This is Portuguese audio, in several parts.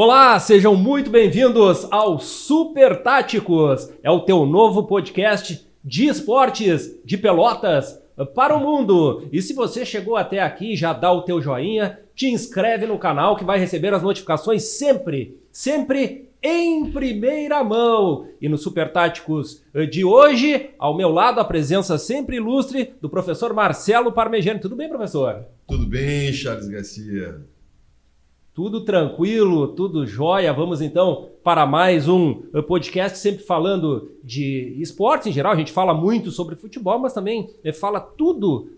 Olá, sejam muito bem-vindos ao Super Táticos. É o teu novo podcast de esportes, de Pelotas, para o mundo. E se você chegou até aqui, já dá o teu joinha, te inscreve no canal que vai receber as notificações sempre em primeira mão. E no Super Táticos de hoje, ao meu lado, a presença sempre ilustre do professor Marcelo Parmegiani. Tudo bem, professor? Tudo bem, Charles Garcia. Tudo tranquilo, tudo jóia. Vamos então para mais um podcast sempre falando de esportes em geral. A gente fala muito sobre futebol, mas também fala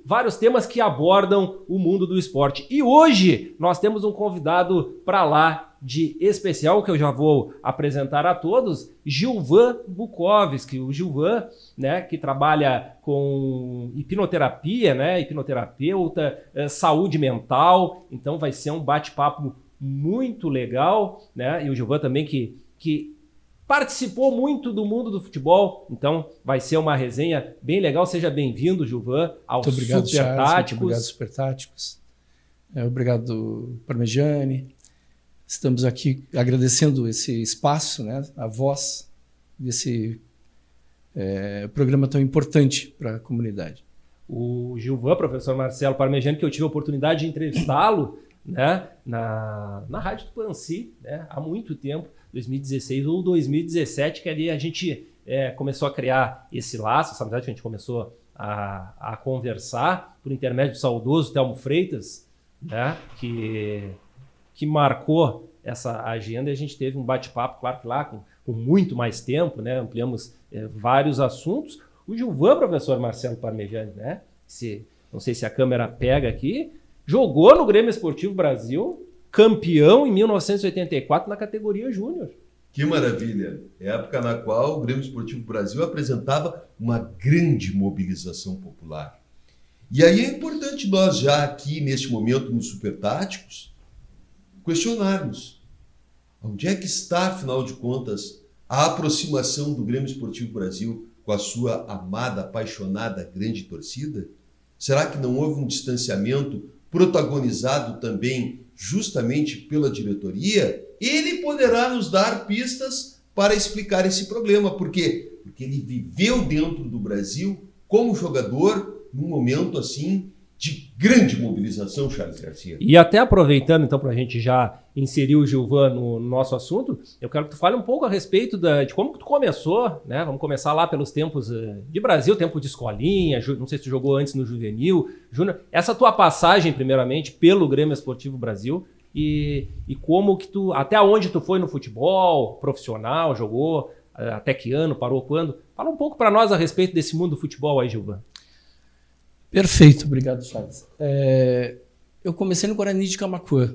vários temas que abordam o mundo do esporte. E hoje nós temos um convidado para lá de especial, que eu já vou apresentar a todos, Gilvan Bukovski. O Gilvan, né, que trabalha com hipnoterapia, né, hipnoterapeuta, saúde mental. Então vai ser um bate-papo muito legal, né? E o Gilvan também que participou muito do mundo do futebol, então vai ser uma resenha bem legal. Seja bem-vindo, Gilvan, ao Muito obrigado, Super Charles, Táticos. muito obrigado, Super Táticos. Obrigado, Parmegiani. Estamos aqui agradecendo esse espaço, né? A voz desse programa tão importante para a comunidade. O Gilvan, professor Marcelo Parmegiani, que eu tive a oportunidade de entrevistá-lo, né, na Rádio Tupanci, né, há muito tempo, 2016 ou 2017, que ali a gente começou a criar esse laço, essa amizade que a gente começou a conversar por intermédio do saudoso Telmo Freitas, né, que marcou essa agenda, e a gente teve um bate-papo, claro que lá com muito mais tempo, né, ampliamos vários assuntos. O Gilvan, professor Marcelo Parmegiani, né, não sei se a câmera pega aqui, jogou no Grêmio Esportivo Brasil, campeão em 1984 na categoria júnior. Que maravilha! Época na qual o Grêmio Esportivo Brasil apresentava uma grande mobilização popular. E aí é importante nós já aqui, neste momento, no Super Táticos, questionarmos onde é que está, afinal de contas, a aproximação do Grêmio Esportivo Brasil com a sua amada, apaixonada, grande torcida? Será que não houve um distanciamento protagonizado também justamente pela diretoria? Ele poderá nos dar pistas para explicar esse problema. Por quê? Porque ele viveu dentro do Brasil como jogador num momento assim de grande mobilização, Charles Garcia. E até aproveitando então para a gente já inserir o Gilvan no nosso assunto, eu quero que tu fale um pouco a respeito de como que tu começou, né? Vamos começar lá pelos tempos de Brasil, tempo de escolinha, não sei se tu jogou antes no Juvenil, Júnior. Essa tua passagem, primeiramente, pelo Grêmio Esportivo Brasil e como que até onde tu foi no futebol profissional, jogou, até que ano, parou quando? Fala um pouco para nós a respeito desse mundo do futebol aí, Gilvan. Perfeito, obrigado, Charles. Eu comecei no Guarani de Camaquã.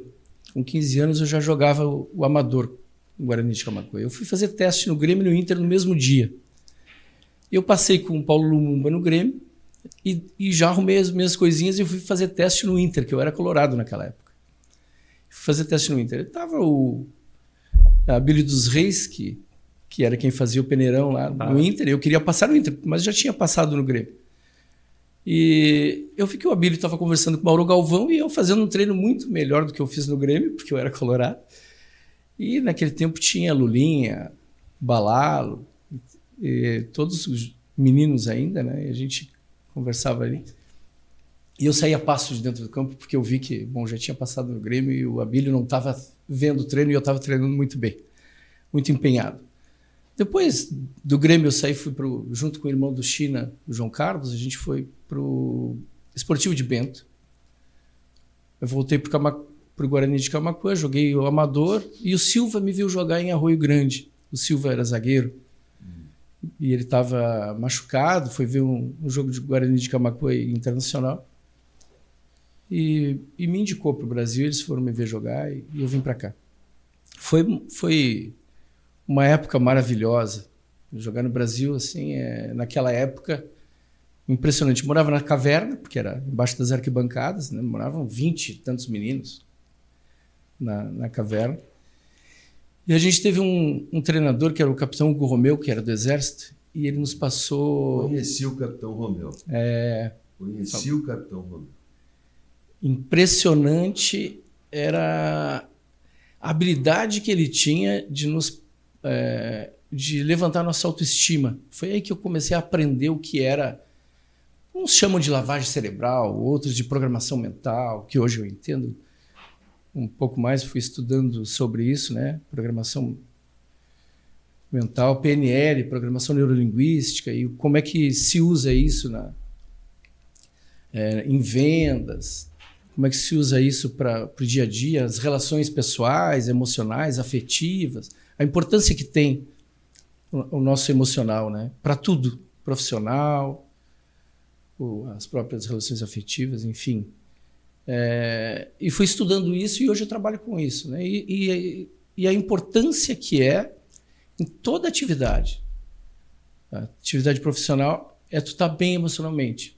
Com 15 anos eu já jogava o amador no Guarani de Camaquã. Eu fui fazer teste no Grêmio e no Inter no mesmo dia. Eu passei com o Paulo Lumumba no Grêmio e já arrumei as minhas coisinhas e fui fazer teste no Inter, que eu era colorado naquela época. Fui fazer teste no Inter. Estava o Abílio dos Reis, que era quem fazia o peneirão lá no Inter. Eu queria passar no Inter, mas já tinha passado no Grêmio. E eu vi que o Abílio estava conversando com o Mauro Galvão e eu fazendo um treino muito melhor do que eu fiz no Grêmio, porque eu era colorado. E naquele tempo tinha Lulinha, Balalo, todos os meninos ainda, né? E a gente conversava ali. E eu saía passo de dentro do campo porque eu vi que, já tinha passado no Grêmio e o Abílio não estava vendo o treino e eu estava treinando muito bem, muito empenhado. Depois do Grêmio eu saí, fui junto com o irmão do China, o João Carlos, a gente foi para o Esportivo de Bento. Eu voltei para o Guarani de Camaquã, joguei o amador e o Silva me viu jogar em Arroio Grande. O Silva era zagueiro e ele estava machucado, foi ver um jogo de Guarani de Camaquã Internacional e me indicou para o Brasil, eles foram me ver jogar e eu vim para cá. Foi uma época maravilhosa. Jogar no Brasil, assim, naquela época, impressionante. Eu morava na caverna, porque era embaixo das arquibancadas, né? Moravam 20 e tantos meninos na caverna. E a gente teve um treinador, que era o capitão Hugo Romeu, que era do Exército, e ele nos passou... Conheci o capitão Romeu. Conheci o capitão Romeu. Impressionante era a habilidade que ele tinha de levantar nossa autoestima. Foi aí que eu comecei a aprender o que era, uns chamam de lavagem cerebral, outros de programação mental, que hoje eu entendo um pouco mais, fui estudando sobre isso, né? Programação mental, PNL, programação neurolinguística, e como é que se usa isso em vendas, como é que se usa isso para o dia a dia, as relações pessoais, emocionais, afetivas, a importância que tem o nosso emocional, né? Para tudo, profissional, as próprias relações afetivas, enfim. E fui estudando isso e hoje eu trabalho com isso, né? E a importância que é em toda atividade. A atividade profissional é tu estar bem emocionalmente,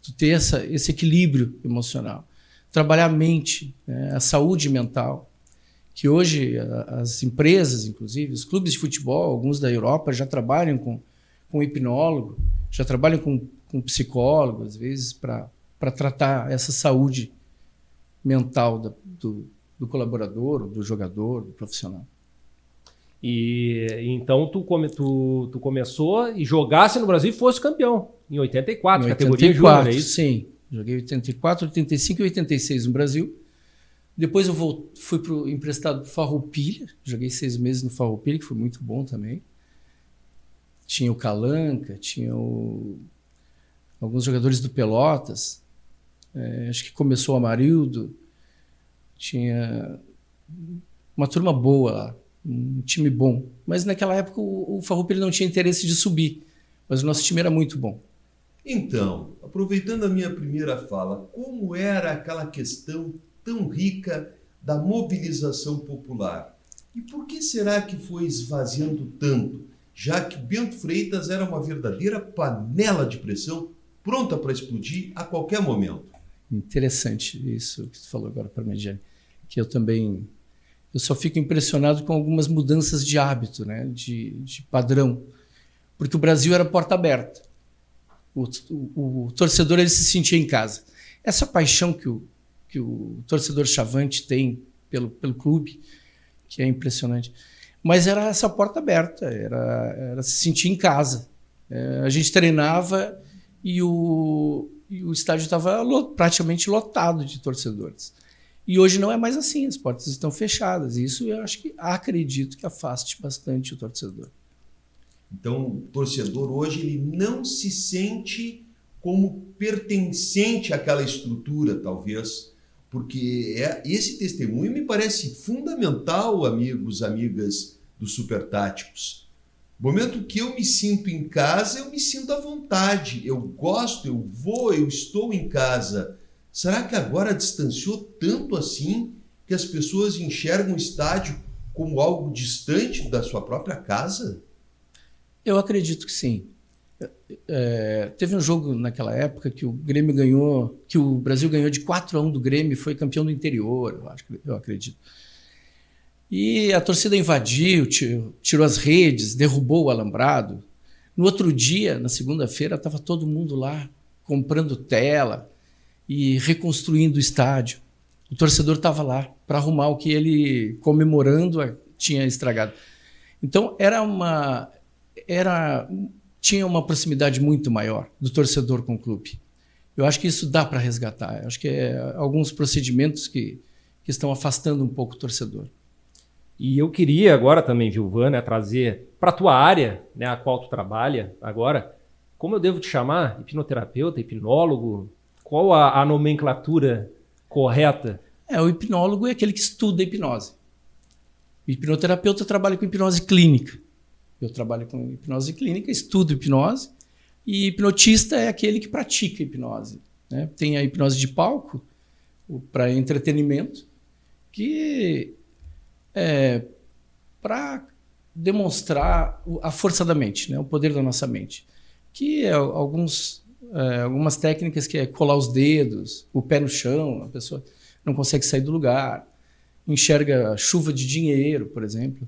tu ter esse equilíbrio emocional, trabalhar a mente, né? A saúde mental, que hoje as empresas, inclusive, os clubes de futebol, alguns da Europa já trabalham com hipnólogo, já trabalham com psicólogo, às vezes, para tratar essa saúde mental do colaborador, do jogador, do profissional. E então tu começou e jogasse no Brasil e fosse campeão em 84, categoria júnior, é isso? Sim, joguei 84, 85 e 86 no Brasil. Depois eu fui emprestado para o Farroupilha, joguei 6 meses no Farroupilha, que foi muito bom também. Tinha o Calanca, tinha alguns jogadores do Pelotas, acho que começou o Amarildo, tinha uma turma boa lá, um time bom. Mas naquela época o Farroupilha não tinha interesse de subir, mas o nosso time era muito bom. Então, aproveitando a minha primeira fala, como era aquela questão tão rica da mobilização popular? E por que será que foi esvaziando tanto, já que Bento Freitas era uma verdadeira panela de pressão, pronta para explodir a qualquer momento? Interessante isso que você falou agora para mim, Jenny, que eu só fico impressionado com algumas mudanças de hábito, né, de padrão, porque o Brasil era porta aberta. O torcedor ele se sentia em casa. Essa paixão que o torcedor chavante tem pelo clube, que é impressionante. Mas era essa porta aberta, era se sentir em casa. A gente treinava e o estádio estava praticamente lotado de torcedores. E hoje não é mais assim, as portas estão fechadas. E isso eu acredito que afaste bastante o torcedor. Então, o torcedor hoje ele não se sente como pertencente àquela estrutura, talvez, porque esse testemunho me parece fundamental, amigos, amigas dos Supertáticos. No momento que eu me sinto em casa, eu me sinto à vontade, eu gosto, eu vou, eu estou em casa. Será que agora distanciou tanto assim que as pessoas enxergam o estádio como algo distante da sua própria casa? Eu acredito que sim. Teve um jogo naquela época que o Grêmio ganhou, que o Brasil ganhou de 4-1 do Grêmio e foi campeão do interior, eu acredito. E a torcida invadiu, tirou as redes, derrubou o alambrado. No outro dia, na segunda-feira, estava todo mundo lá comprando tela e reconstruindo o estádio. O torcedor estava lá para arrumar o que ele, comemorando, tinha estragado. Então, tinha uma proximidade muito maior do torcedor com o clube. Eu acho que isso dá para resgatar. Eu acho que alguns procedimentos que estão afastando um pouco o torcedor. E eu queria agora também, Giovana, trazer para a tua área, né, a qual tu trabalha agora, como eu devo te chamar? Hipnoterapeuta, hipnólogo? Qual a nomenclatura correta? O hipnólogo é aquele que estuda a hipnose. O hipnoterapeuta trabalha com hipnose clínica. Eu trabalho com hipnose clínica, estudo hipnose, e hipnotista é aquele que pratica hipnose, né? Tem a hipnose de palco, para entretenimento, que é para demonstrar a força da mente, né? O poder da nossa mente. Que é algumas técnicas que é colar os dedos, o pé no chão, a pessoa não consegue sair do lugar, enxerga chuva de dinheiro, por exemplo.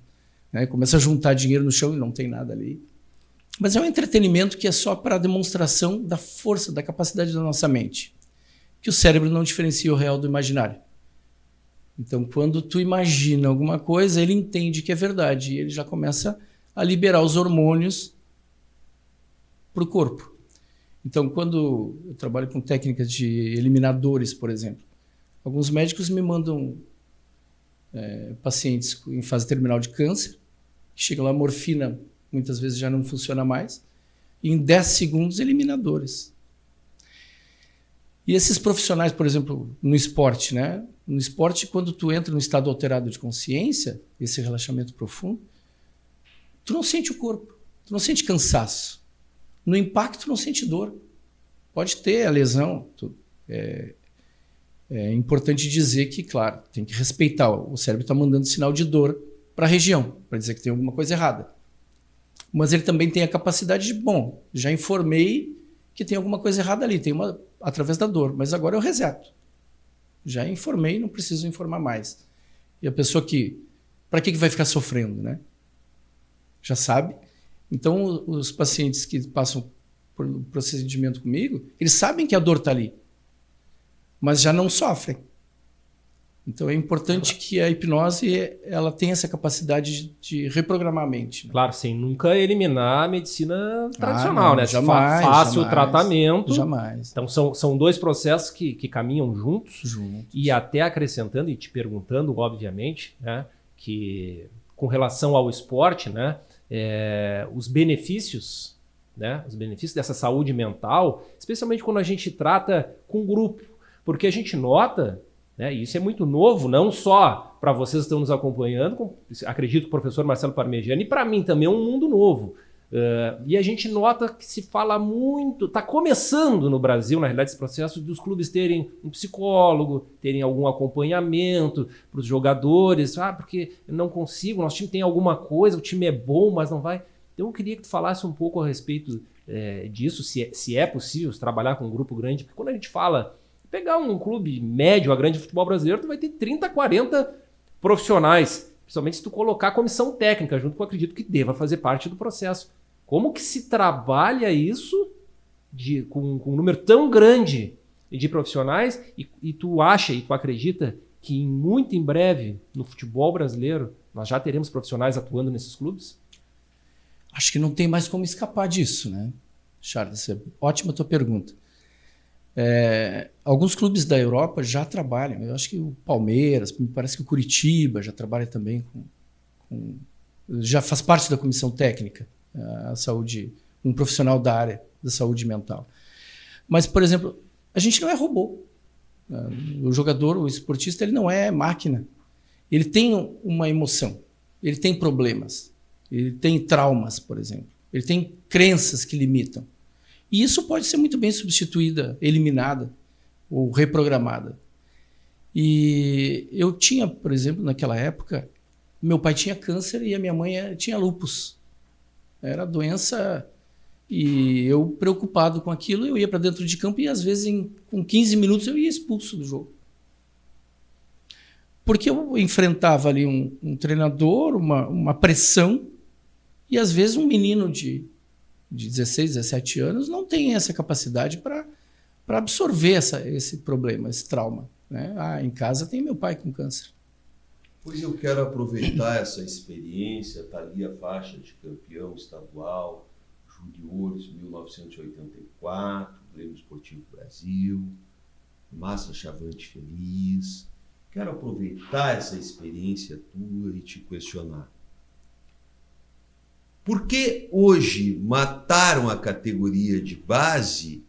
Começa a juntar dinheiro no chão e não tem nada ali. Mas é um entretenimento que é só para demonstração da força, da capacidade da nossa mente. Que o cérebro não diferencia o real do imaginário. Então, quando tu imagina alguma coisa, ele entende que é verdade e ele já começa a liberar os hormônios para o corpo. Então, quando eu trabalho com técnicas de eliminadores, por exemplo, alguns médicos me mandam pacientes em fase terminal de câncer, que chega lá, a morfina muitas vezes já não funciona mais, e em 10 segundos eliminadores. E esses profissionais, por exemplo, no esporte, né? No esporte, quando tu entra no estado alterado de consciência, esse relaxamento profundo, tu não sente o corpo, tu não sente cansaço. No impacto, tu não sente dor. Pode ter a lesão. É importante dizer que, claro, tem que respeitar. O cérebro está mandando sinal de dor para a região, para dizer que tem alguma coisa errada. Mas ele também tem a capacidade de, bom, já informei que tem alguma coisa errada ali, através da dor, mas agora eu reseto. Já informei, não preciso informar mais. E a pessoa para que vai ficar sofrendo, né? Já sabe. Então, os pacientes que passam por um procedimento comigo, eles sabem que a dor está ali, mas já não sofrem. Então, é importante que a hipnose ela tenha essa capacidade de reprogramar a mente. Né? Claro, sem nunca eliminar a medicina tradicional, não, né? Jamais, Faça jamais, o tratamento. Jamais. Então, são dois processos que caminham juntos. E até acrescentando e te perguntando, obviamente, né, que com relação ao esporte, né, os benefícios, né, os benefícios dessa saúde mental, especialmente quando a gente trata com grupo, porque a gente nota, né, e isso é muito novo, não só para vocês que estão nos acompanhando, acredito que o professor Marcelo Parmegiani, e para mim também é um mundo novo. E a gente nota que se fala muito, está começando no Brasil, na realidade, esse processo dos clubes terem um psicólogo, terem algum acompanhamento para os jogadores, porque eu não consigo, nosso time tem alguma coisa, o time é bom, mas não vai. Então eu queria que tu falasse um pouco a respeito disso, se é possível trabalhar com um grupo grande, porque quando a gente fala, pegar um clube médio, a grande futebol brasileiro, tu vai ter 30, 40 profissionais, principalmente se tu colocar a comissão técnica junto, que eu acredito que deva fazer parte do processo. Como que se trabalha isso com um número tão grande de profissionais e tu acha e tu acredita que muito em breve, no futebol brasileiro, nós já teremos profissionais atuando nesses clubes? Acho que não tem mais como escapar disso, né, Charles? Ótima tua pergunta. Alguns clubes da Europa já trabalham. Eu acho que o Palmeiras, me parece que o Curitiba já trabalha também já faz parte da comissão técnica, a saúde, um profissional da área da saúde mental. Mas, por exemplo, a gente não é robô. O jogador, o esportista, ele não é máquina. Ele tem uma emoção, ele tem problemas, ele tem traumas, por exemplo. Ele tem crenças que limitam. E isso pode ser muito bem substituída, eliminada ou reprogramada. E eu tinha, por exemplo, naquela época, meu pai tinha câncer e a minha mãe tinha lúpus. Era doença e eu, preocupado com aquilo, eu ia para dentro de campo e às vezes com 15 minutos eu ia expulso do jogo. Porque eu enfrentava ali um treinador, uma pressão e às vezes um menino de 16, 17 anos não tem essa capacidade para absorver esse problema, esse trauma. Né? Em casa tem meu pai com câncer. Pois eu quero aproveitar essa experiência, está ali a faixa de campeão estadual, juniores 1984, Grêmio Esportivo Brasil, Massa Chavante Feliz. Quero aproveitar essa experiência tua e te questionar. Por que hoje mataram a categoria de base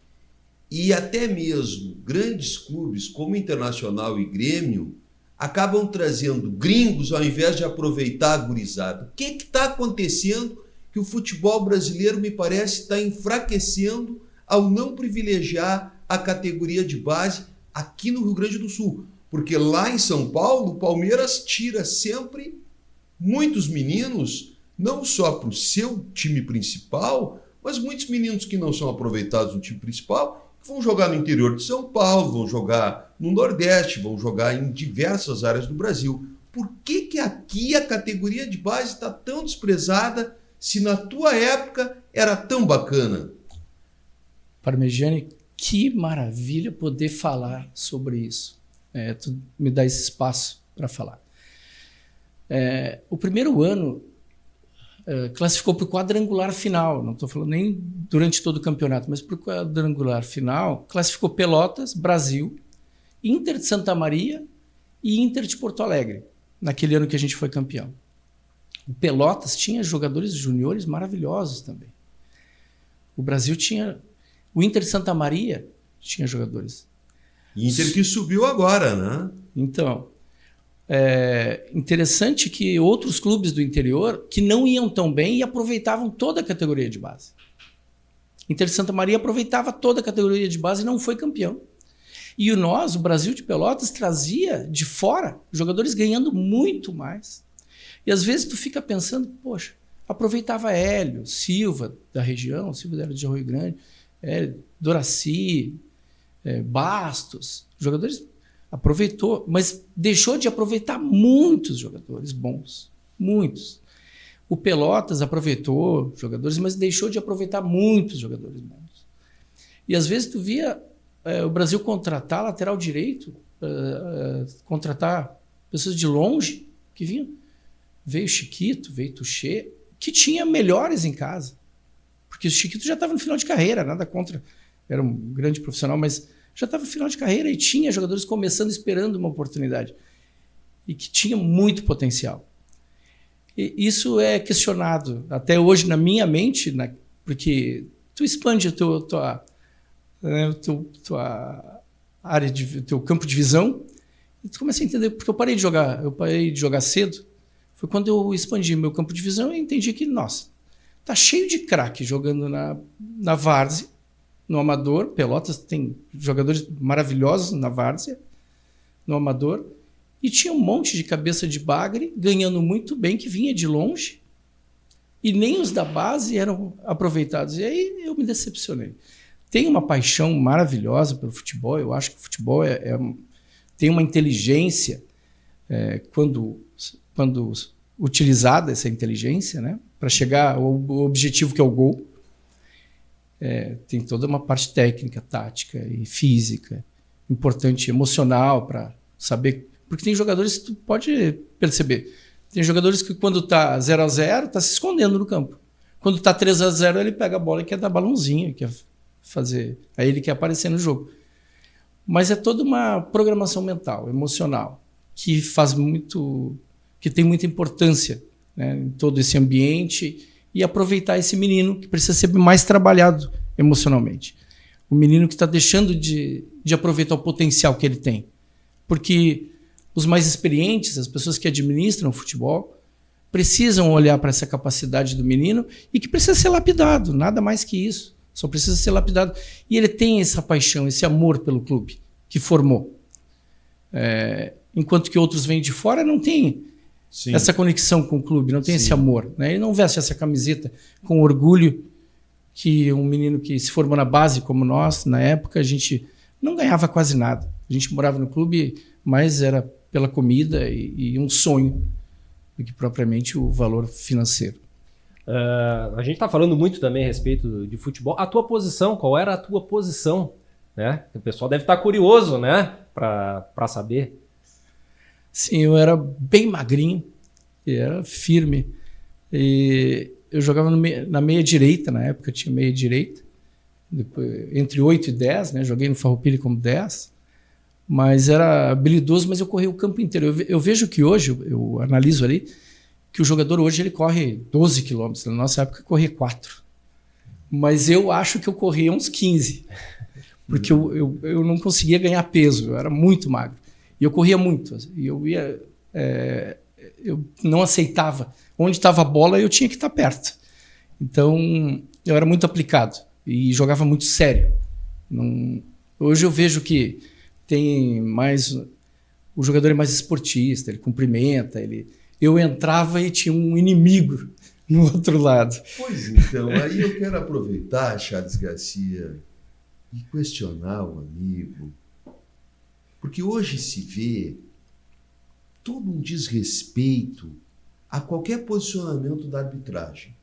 e até mesmo grandes clubes como Internacional e Grêmio acabam trazendo gringos ao invés de aproveitar a gurizada? O que está acontecendo que o futebol brasileiro, me parece, está enfraquecendo ao não privilegiar a categoria de base aqui no Rio Grande do Sul? Porque lá em São Paulo, o Palmeiras tira sempre muitos meninos, não só para o seu time principal, mas muitos meninos que não são aproveitados no time principal, que vão jogar no interior de São Paulo, vão jogar no Nordeste, vão jogar em diversas áreas do Brasil. Por que aqui a categoria de base está tão desprezada, se na tua época era tão bacana? Parmegiani, que maravilha poder falar sobre isso. Tu me dá esse espaço. para falar. O primeiro ano classificou para o quadrangular final, não estou falando nem durante todo o campeonato, mas para o quadrangular final, classificou Pelotas, Brasil, Inter de Santa Maria e Inter de Porto Alegre, naquele ano que a gente foi campeão. O Pelotas tinha jogadores juniores maravilhosos também. O Brasil tinha... O Inter de Santa Maria tinha jogadores. Inter que subiu agora, né? Então, interessante que outros clubes do interior que não iam tão bem e aproveitavam toda a categoria de base. Inter de Santa Maria aproveitava toda a categoria de base e não foi campeão. E o Brasil de Pelotas, trazia de fora jogadores ganhando muito mais. E às vezes tu fica pensando, poxa, aproveitava Hélio, Silva da região, Silva era de Rio Grande, Doraci, Bastos, jogadores aproveitou, mas deixou de aproveitar muitos jogadores bons, muitos. O Pelotas aproveitou jogadores, mas deixou de aproveitar muitos jogadores bons. E às vezes tu via o Brasil contratar lateral direito, contratar pessoas de longe que vinham. Veio Chiquito, veio Tuchê, que tinha melhores em casa. Porque o Chiquito já estava no final de carreira, nada contra, era um grande profissional, mas já estava no final de carreira e tinha jogadores começando, esperando uma oportunidade. E que tinha muito potencial. E isso é questionado até hoje na minha mente, porque tu expande o tua área, teu campo de visão, e tu começa a entender, porque eu parei de jogar cedo. Foi quando eu expandi meu campo de visão e entendi que, nossa, tá cheio de craque jogando na várzea, no amador. Pelotas tem jogadores maravilhosos na várzea, no amador, e tinha um monte de cabeça de bagre ganhando muito bem, que vinha de longe, e nem os da base eram aproveitados. E aí eu me decepcionei. Tenho uma paixão maravilhosa pelo futebol, eu acho que o futebol tem uma inteligência quando utilizada essa inteligência, né, para chegar ao objetivo que é o gol. Tem toda uma parte técnica, tática e física, importante, emocional, para saber. Porque tem jogadores que tu pode perceber. Tem jogadores que quando tá 0-0, tá se escondendo no campo. Quando tá 3-0, ele pega a bola e quer dar balãozinho, quer fazer. Aí ele quer aparecer no jogo. Mas é toda uma programação mental, emocional, que tem muita importância, né, em todo esse ambiente, e aproveitar esse menino que precisa ser mais trabalhado emocionalmente. O menino que está deixando de aproveitar o potencial que ele tem. Porque os mais experientes, as pessoas que administram o futebol, precisam olhar para essa capacidade do menino e que precisa ser lapidado, nada mais que isso. Só precisa ser lapidado. E ele tem essa paixão, esse amor pelo clube que formou. Enquanto que outros vêm de fora, não tem essa conexão com o clube, não tem esse amor, né? Ele não veste essa camiseta com orgulho, que um menino que se formou na base como nós, na época, a gente não ganhava quase nada. A gente morava no clube, mas era pela comida e um sonho, do que propriamente o valor financeiro. A gente está falando muito também a respeito de futebol. A tua posição, qual era a tua posição? Né? O pessoal deve estar curioso, né, para saber. Sim, eu era bem magrinho, era firme. E eu jogava na meia direita, na época tinha meia direita, depois, entre 8 e 10, né? Joguei no Farroupilha como 10, mas era habilidoso, mas eu corria o campo inteiro. Eu vejo que hoje, eu analiso ali, que o jogador hoje ele corre 12 quilômetros, na nossa época eu corria 4. Mas eu acho que eu corria uns 15, porque eu não conseguia ganhar peso, eu era muito magro. E eu corria muito. E eu não aceitava. Onde estava a bola, eu tinha que estar perto. Então, eu era muito aplicado e jogava muito sério. Hoje eu vejo que tem mais... O jogador é mais esportista, ele cumprimenta, eu entrava e tinha um inimigo no outro lado. Pois então, aí eu quero aproveitar, Charles Garcia, e questionar o amigo. Porque hoje se vê todo um desrespeito a qualquer posicionamento da arbitragem.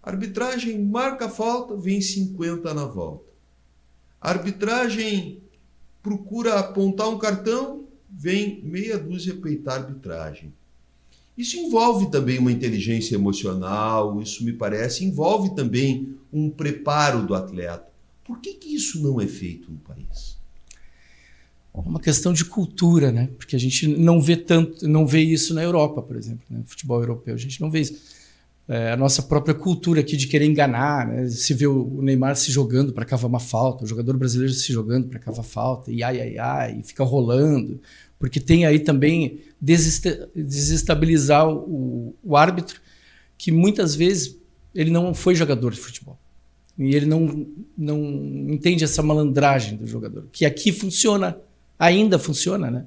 A arbitragem marca a falta, vem 50 na volta. A arbitragem procura apontar um cartão, vem meia dúzia peitar a arbitragem. Isso envolve também uma inteligência emocional, isso me parece, envolve também um preparo do atleta. Por que isso não é feito no país? É uma questão de cultura, né? Porque a gente não vê isso na Europa, por exemplo, né? Futebol europeu, a gente não vê isso. A nossa própria cultura aqui de querer enganar, né? Se vê o Neymar se jogando para cavar uma falta, o jogador brasileiro se jogando para cavar falta, e e fica rolando, porque tem aí também desestabilizar o árbitro, que muitas vezes ele não foi jogador de futebol. E ele não entende essa malandragem do jogador, que aqui funciona, ainda funciona, né?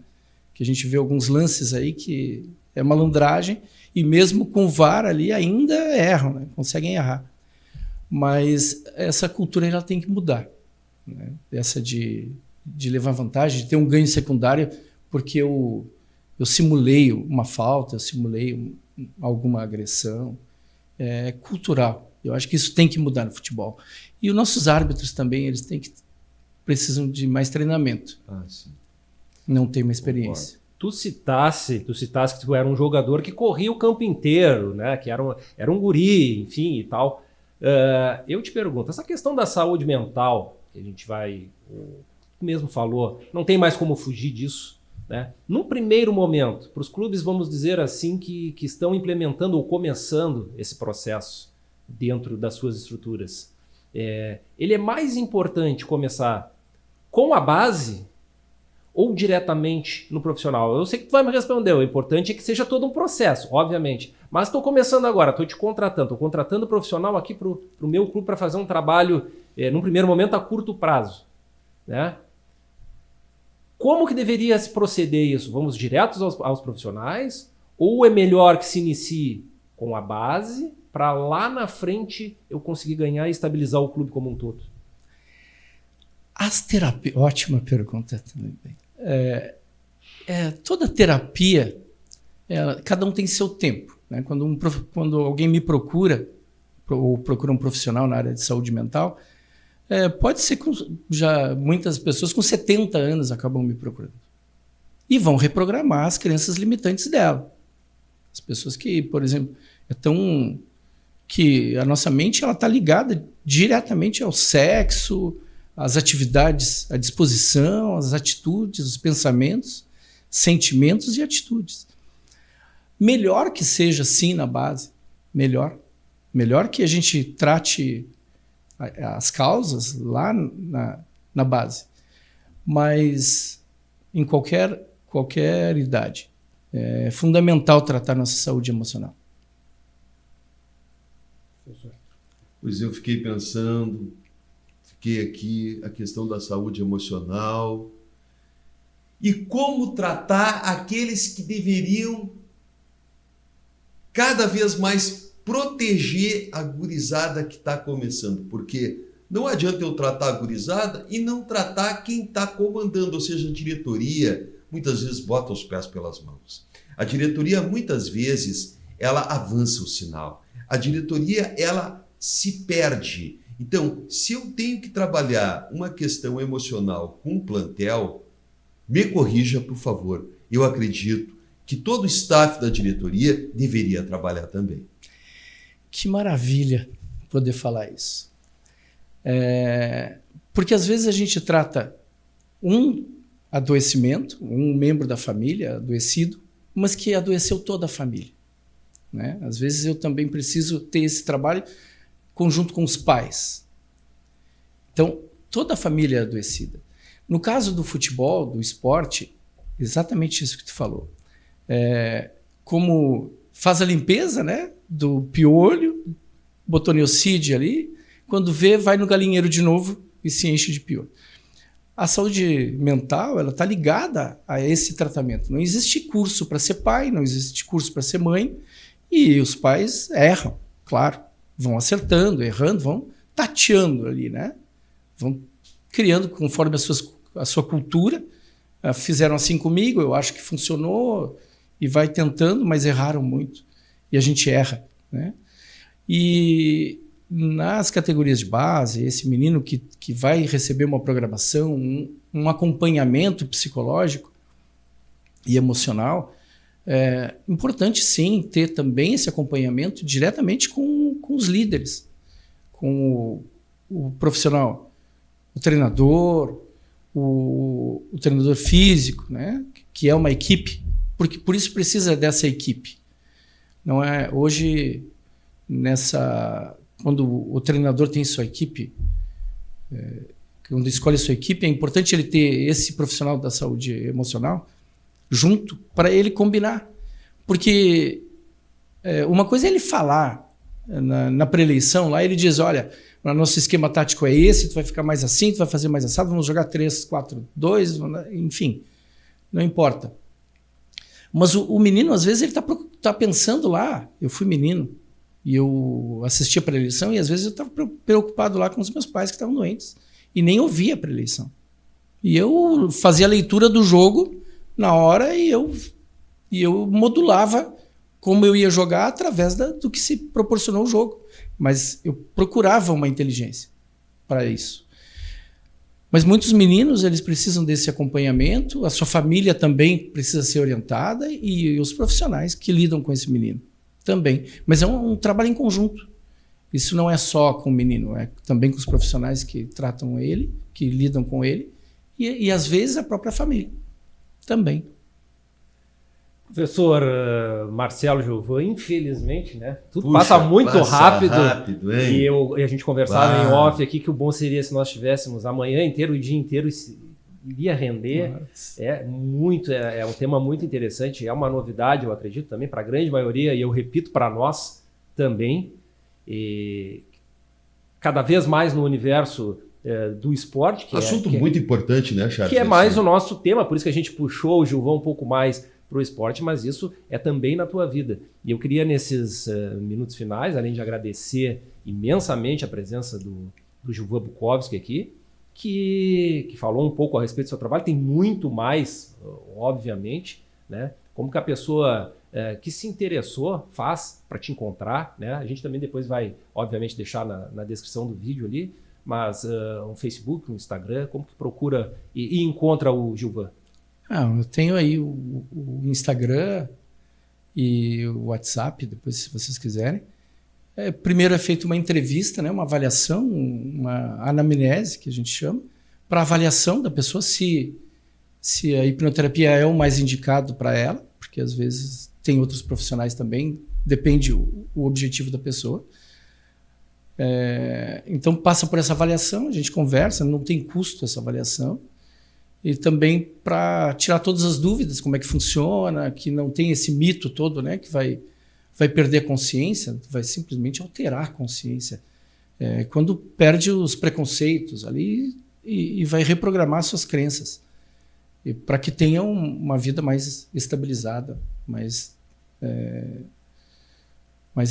Que a gente vê alguns lances aí que é malandragem, e mesmo com o VAR ali ainda erram, né? Conseguem errar. Mas essa cultura ela tem que mudar, né? Essa de levar vantagem, de ter um ganho secundário, porque eu simulei uma falta, eu simulei alguma agressão. É cultural. Eu acho que isso tem que mudar no futebol. E os nossos árbitros também, eles precisam de mais treinamento. Sim. Não tem uma experiência. Tu citasse que tu era um jogador que corria o campo inteiro, né? Que era um guri, enfim, e tal. Eu te pergunto, essa questão da saúde mental, que a gente tu mesmo falou, não tem mais como fugir disso, né? Num primeiro momento, para os clubes, vamos dizer assim, que estão implementando ou começando esse processo dentro das suas estruturas, ele é mais importante começar com a base ou diretamente no profissional? Eu sei que tu vai me responder, o importante é que seja todo um processo, obviamente. Mas estou começando agora, estou te contratando, estou contratando profissional aqui para o meu clube para fazer um trabalho, num primeiro momento, a curto prazo, né? Como que deveria se proceder isso? Vamos diretos aos profissionais? Ou é melhor que se inicie com a base para lá na frente eu conseguir ganhar e estabilizar o clube como um todo? As terapias... Ótima pergunta também. Toda terapia, cada um tem seu tempo, né? Quando alguém me procura, ou procura um profissional na área de saúde mental, pode ser já muitas pessoas com 70 anos acabam me procurando. E vão reprogramar as crenças limitantes dela. As pessoas que, por exemplo, que a nossa mente está ligada diretamente ao sexo, às atividades, à disposição, às atitudes, os pensamentos, sentimentos e atitudes. Melhor que seja assim na base, melhor que a gente trate as causas lá na base, mas em qualquer idade. É fundamental tratar nossa saúde emocional. Pois eu fiquei pensando, aqui a questão da saúde emocional e como tratar aqueles que deveriam cada vez mais proteger a gurizada que está começando, porque não adianta eu tratar a gurizada e não tratar quem está comandando, ou seja, a diretoria muitas vezes bota os pés pelas mãos. A diretoria muitas vezes ela avança o sinal, a diretoria ela se perde. Então, se eu tenho que trabalhar uma questão emocional com o plantel, me corrija, por favor. Eu acredito que todo o staff da diretoria deveria trabalhar também. Que maravilha poder falar isso. Porque às vezes a gente trata um adoecimento, um membro da família adoecido, mas que adoeceu toda a família, né? Às vezes eu também preciso ter esse trabalho conjunto com os pais. Então, toda a família é adoecida. No caso do futebol, do esporte, exatamente isso que tu falou. Como faz a limpeza, né, do piolho, botou neocídio ali, quando vê, vai no galinheiro de novo e se enche de piolho. A saúde mental, ela está ligada a esse tratamento. Não existe curso para ser pai, não existe curso para ser mãe, e os pais erram, claro. Vão acertando, errando, vão tateando ali, né? Vão criando conforme a sua cultura. Fizeram assim comigo, eu acho que funcionou, e vai tentando, mas erraram muito. E a gente erra, né? E nas categorias de base, esse menino que vai receber uma programação, um acompanhamento psicológico, e emocional, é importante sim ter também esse acompanhamento diretamente com os líderes, com o profissional, o treinador, o treinador físico, né? Que é uma equipe, porque por isso precisa dessa equipe. Não é hoje quando o treinador tem sua equipe, quando escolhe sua equipe, é importante ele ter esse profissional da saúde emocional junto para ele combinar, porque uma coisa é ele falar na pré-eleição, lá ele diz, olha, o nosso esquema tático é esse, tu vai ficar mais assim, tu vai fazer mais assado, vamos jogar 3-4-2, enfim, não importa. Mas o menino, às vezes, ele tá pensando lá, eu fui menino, e eu assistia a pré-eleição, e às vezes eu estava preocupado lá com os meus pais que estavam doentes, e nem ouvia a pré-eleição. E eu fazia a leitura do jogo na hora, e eu modulava como eu ia jogar através do que se proporcionou o jogo. Mas eu procurava uma inteligência para isso. Mas muitos meninos, eles precisam desse acompanhamento, a sua família também precisa ser orientada e os profissionais que lidam com esse menino também. Mas é um trabalho em conjunto. Isso não é só com o menino, é também com os profissionais que tratam ele, que lidam com ele, e às vezes a própria família também. Professor Marcelo Gilvan, infelizmente, né? Tudo passa muito rápido, hein? E a gente conversava em off aqui que o bom seria se nós tivéssemos a manhã inteira, o dia inteiro, iria render. Nossa. É um tema muito interessante, é uma novidade, eu acredito, também para a grande maioria, e eu repito, para nós também. E cada vez mais no universo do esporte. Assunto muito importante, né, Charles? Que é mais o nosso tema, por isso que a gente puxou o Gilvan um pouco mais para o esporte, mas isso é também na tua vida. E eu queria, nesses minutos finais, além de agradecer imensamente a presença do Gilvan Bukowski aqui, que falou um pouco a respeito do seu trabalho, tem muito mais, obviamente, né? Como que a pessoa que se interessou faz para te encontrar, né? A gente também depois vai, obviamente, deixar na descrição do vídeo ali, mas um Facebook, um Instagram, como que procura e encontra o Gilvan? Eu tenho aí o Instagram e o WhatsApp, depois se vocês quiserem. Primeiro é feita uma entrevista, né, uma avaliação, uma anamnese, que a gente chama, para avaliação da pessoa se a hipnoterapia é o mais indicado para ela, porque às vezes tem outros profissionais também, depende o objetivo da pessoa. Então passa por essa avaliação, a gente conversa, não tem custo essa avaliação. E também para tirar todas as dúvidas, como é que funciona, que não tem esse mito todo, né, que vai perder a consciência, vai simplesmente alterar a consciência. Quando perde os preconceitos ali e vai reprogramar suas crenças. E para que tenha uma vida mais estabilizada, mais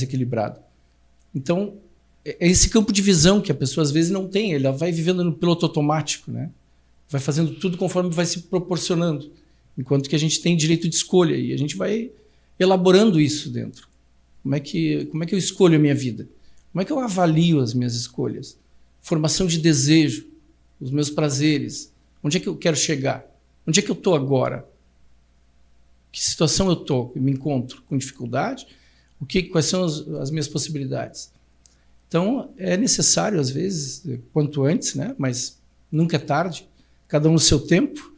equilibrada. Então, é esse campo de visão que a pessoa às vezes não tem, ela vai vivendo no piloto automático, né? Vai fazendo tudo conforme vai se proporcionando, enquanto que a gente tem direito de escolha e a gente vai elaborando isso dentro. Como é que eu escolho a minha vida? Como é que eu avalio as minhas escolhas? Formação de desejo, os meus prazeres, onde é que eu quero chegar? Onde é que eu estou agora? Que situação eu estou? Eu me encontro com dificuldade? Quais são as minhas possibilidades? Então, é necessário, às vezes, quanto antes, né? Mas nunca é tarde, cada um no seu tempo,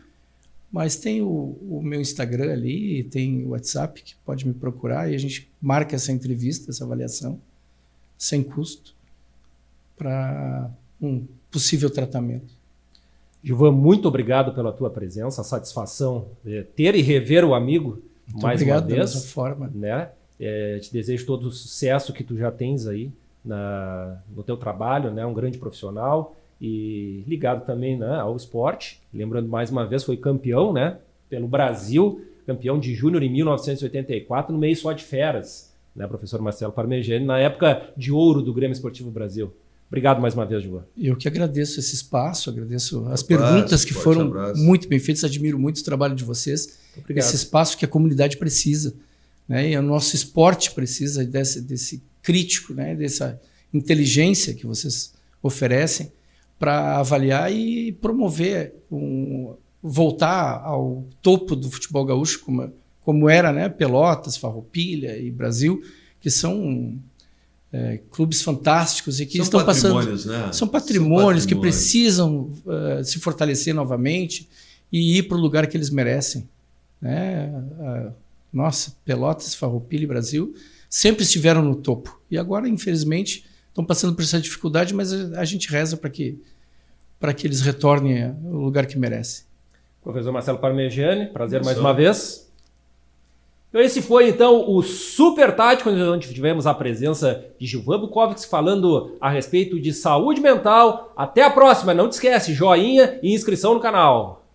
mas tem o meu Instagram ali, tem o WhatsApp, que pode me procurar, e a gente marca essa entrevista, essa avaliação, sem custo, para um possível tratamento. Gilvan, muito obrigado pela tua presença, a satisfação de ter e rever o amigo muito mais obrigado, uma vez. Da mesma forma. Né? Te desejo todo o sucesso que tu já tens aí no teu trabalho, né? Um grande profissional e ligado também, né, ao esporte. Lembrando mais uma vez, foi campeão, né, pelo Brasil, campeão de júnior em 1984, no meio só de feras, né, professor Marcelo Parmegiani, na época de ouro do Grêmio Esportivo Brasil. Obrigado mais uma vez, Gilvan. Eu que agradeço esse espaço, agradeço as perguntas que foram muito bem feitas, admiro muito o trabalho de vocês. Obrigado. Esse espaço que a comunidade precisa, né, e o nosso esporte precisa desse crítico, né, dessa inteligência que vocês oferecem para avaliar e promover o voltar ao topo do futebol gaúcho, como era, né? Pelotas, Farroupilha e Brasil, que são clubes fantásticos e que estão passando... Né? São patrimônios que precisam se fortalecer novamente e ir para o lugar que eles merecem. Né? Nossa, Pelotas, Farroupilha e Brasil sempre estiveram no topo. E agora, infelizmente, estão passando por essa dificuldade, mas a gente reza para que eles retornem ao lugar que merecem. Professor Marcelo Parmegiani, prazer mais uma vez. Então esse foi, então, o Super Tático, onde tivemos a presença de Gilvan Bukovics falando a respeito de saúde mental. Até a próxima. Não te esquece, joinha e inscrição no canal.